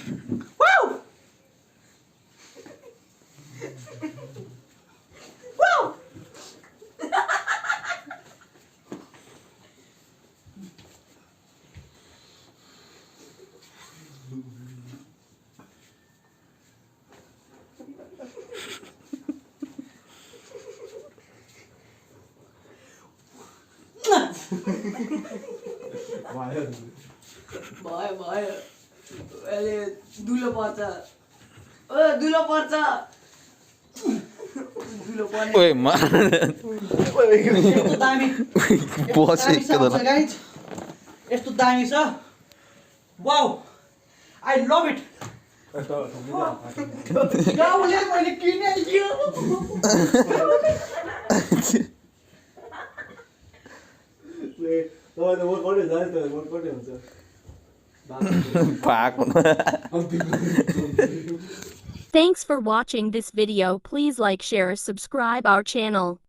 Woo! Woo! भयो भयो अहिले दुलो पर्छ ओ दुलो पर्छ दुलो पर्ने ओए मा यस्तो दामी बसेको त गाइज यस्तो दामी छ वाउ आई लभ इट गाउँले मैले किने यो पाएको Thanks for watching this video. Please like, share, subscribe our channel.